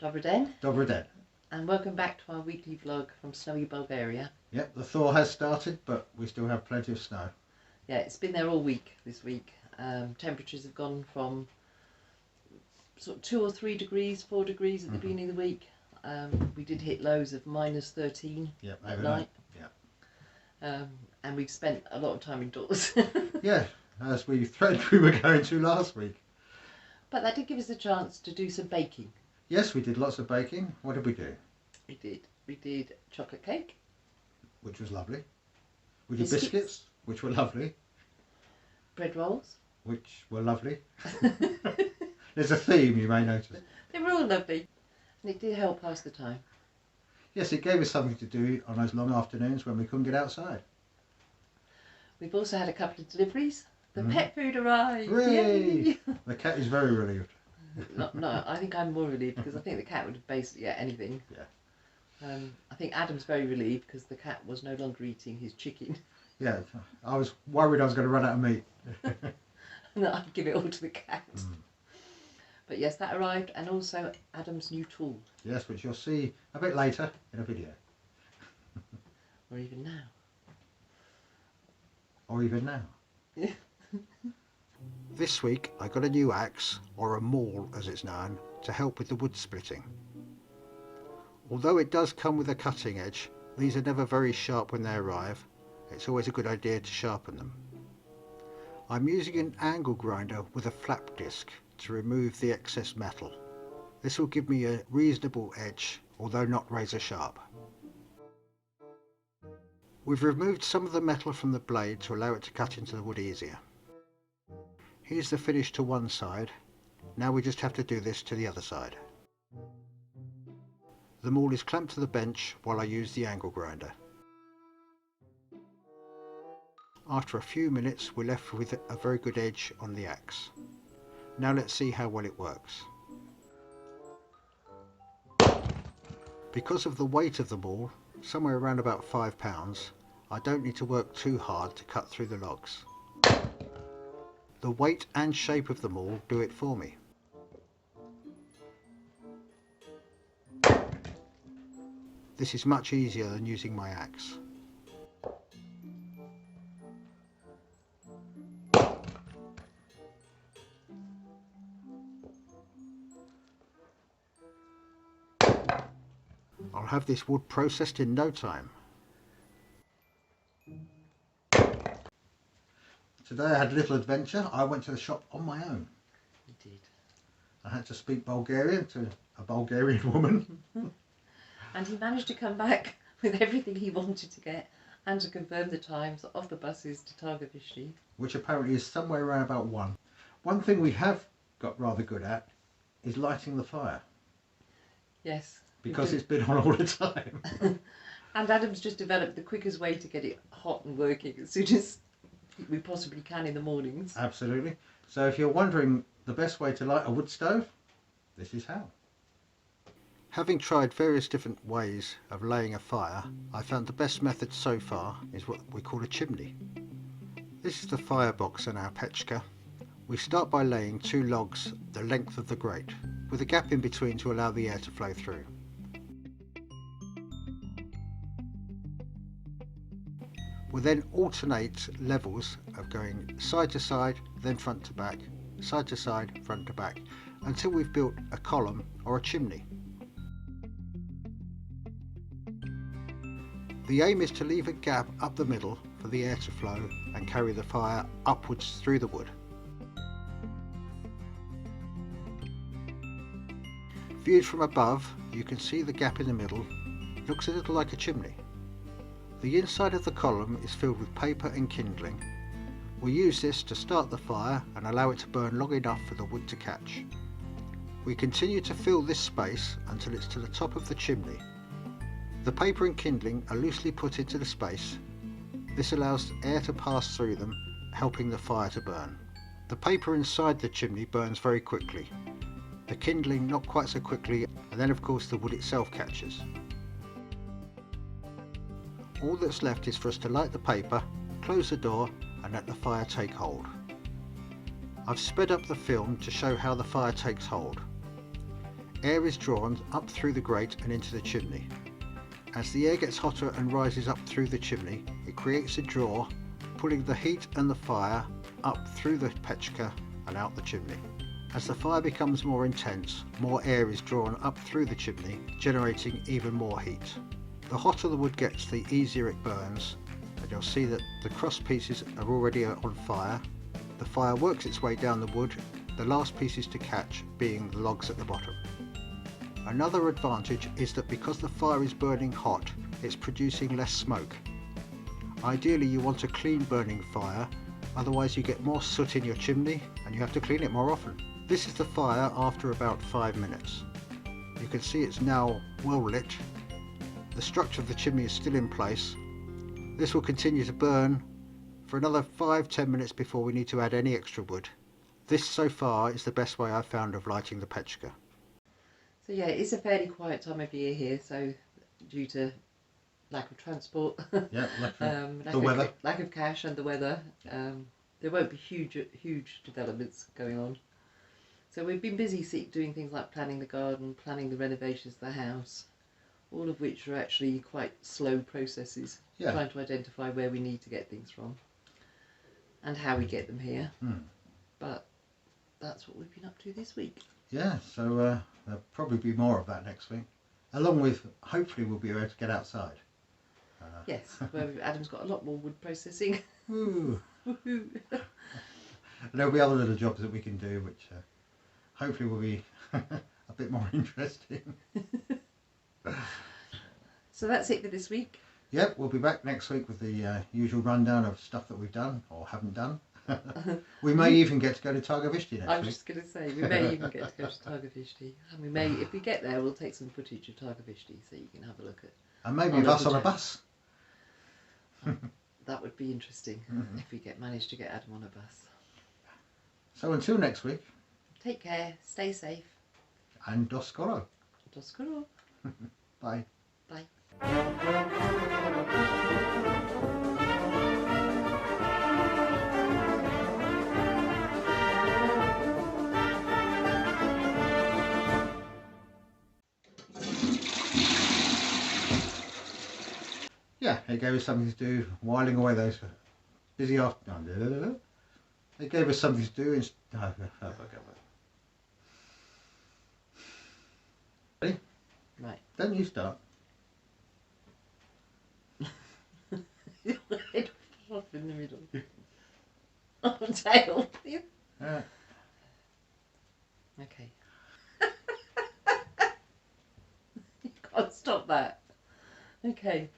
Dobry den, Dobry den. and welcome back to our weekly vlog from snowy Bulgaria. Yep, the thaw has started, but we still have plenty of snow. Yeah, it's been there all week this week. Temperatures have gone from sort of 2 or 3 degrees, 4 degrees at the beginning of the week. We did hit lows of -13 at night. Yeah. And we've spent a lot of time indoors. Yeah, as we threatened we were going to last week. But that did give us a chance to do some baking. Yes, we did lots of baking. What did we do? We did chocolate cake. Which was lovely. We did biscuits, which were lovely. Bread rolls. Which were lovely. There's a theme, you may notice. They were all lovely. And it did help pass the time. Yes, it gave us something to do on those long afternoons when we couldn't get outside. We've also had a couple of deliveries. The pet food arrived! Hooray! Yay! The cat is very relieved. No, I think I'm more relieved because I think the cat would have basically ate anything. Yeah. I think Adam's very relieved because the cat was no longer eating his chicken. Yeah, I was worried I was going to run out of meat. And that I'd give it all to the cat. But yes, that arrived, and also Adam's new tool. Yes, which you'll see a bit later in a video. Or even now. Or even now. Yeah. This week I got a new axe, or a maul as it's known, to help with the wood splitting. Although it does come with a cutting edge, these are never very sharp when they arrive. It's always a good idea to sharpen them. I'm using an angle grinder with a flap disc to remove the excess metal. This will give me a reasonable edge, although not razor sharp. We've removed some of the metal from the blade to allow it to cut into the wood easier. Here's the finish to one side. Now we just have to do this to the other side. The maul is clamped to the bench while I use the angle grinder. After a few minutes we're left with a very good edge on the axe. Now let's see how well it works. Because of the weight of the maul, somewhere around about 5 pounds, I don't need to work too hard to cut through the logs. The weight and shape of the maul do it for me. This is much easier than using my axe. I'll have this wood processed in no time. Today I had a little adventure. I went to the shop on my own. You did. I had to speak Bulgarian to a Bulgarian woman. And he managed to come back with everything he wanted to get and to confirm the times of the buses to Targovishny. Which apparently is somewhere around about 1. One thing we have got rather good at is lighting the fire. Yes. Because it's been on all the time. And Adam's just developed the quickest way to get it hot and working as soon as we possibly can in the mornings. Absolutely. So if you're wondering the best way to light a wood stove, this is how. Having tried various different ways of laying a fire, I found the best method so far is what we call a chimney. This is the firebox in our pechka. We start by laying 2 logs the length of the grate, with a gap in between to allow the air to flow through. We'll then alternate levels of going side to side, then front to back, side to side, front to back, until we've built a column or a chimney. The aim is to leave a gap up the middle for the air to flow and carry the fire upwards through the wood. Viewed from above, you can see the gap in the middle. It looks a little like a chimney. The inside of the column is filled with paper and kindling. We use this to start the fire and allow it to burn long enough for the wood to catch. We continue to fill this space until it's to the top of the chimney. The paper and kindling are loosely put into the space. This allows air to pass through them, helping the fire to burn. The paper inside the chimney burns very quickly. The kindling not quite so quickly, and then of course the wood itself catches. All that's left is for us to light the paper, close the door and let the fire take hold. I've sped up the film to show how the fire takes hold. air is drawn up through the grate and into the chimney. As the air gets hotter and rises up through the chimney, it creates a draw, pulling the heat and the fire up through the pechka and out the chimney. As the fire becomes more intense, more air is drawn up through the chimney, generating even more heat. The hotter the wood gets, the easier it burns, and you'll see that the cross pieces are already on fire. The fire works its way down the wood, the last pieces to catch being the logs at the bottom. Another advantage is that because the fire is burning hot, it's producing less smoke. Ideally you want a clean burning fire, otherwise you get more soot in your chimney and you have to clean it more often. This is the fire after about 5 minutes. You can see it's now well lit. The structure of the chimney is still in place. This will continue to burn for another 5-10 minutes before we need to add any extra wood. This so far is the best way I've found of lighting the pechka. So yeah, it's a fairly quiet time of year here, so due to lack of transport, Yeah, lack of cash and the weather, there won't be huge developments going on. So we've been busy doing things like planning the garden, planning the renovations of the house, all of which are actually quite slow processes, trying to identify where we need to get things from and how we get them here. But that's what we've been up to this week. Yeah, so there'll probably be more of that next week, along with hopefully we'll be able to get outside. Yes, where Adam's got a lot more wood processing. Woo. There'll be other little jobs that we can do which hopefully will be a bit more interesting. So that's it for this week. Yep, we'll be back next week with the usual rundown of stuff that we've done or haven't done. We may even get to go to Targovishti next week. I was just going to say, we may even get to go to Targovishti. And we may, if we get there, we'll take some footage of Targovishti so you can have a look at. And maybe us on a bus. That would be interesting if we manage to get Adam on a bus. So until next week. Take care, stay safe. And do skoro. Do skoro. Bye. Bye. Yeah, it gave us something to do, whiling away those busy afternoons. It gave us something to do. Ready? Right. Don't you start. Your head was off in the middle. Oh, tail. Okay. You can't stop that. Okay.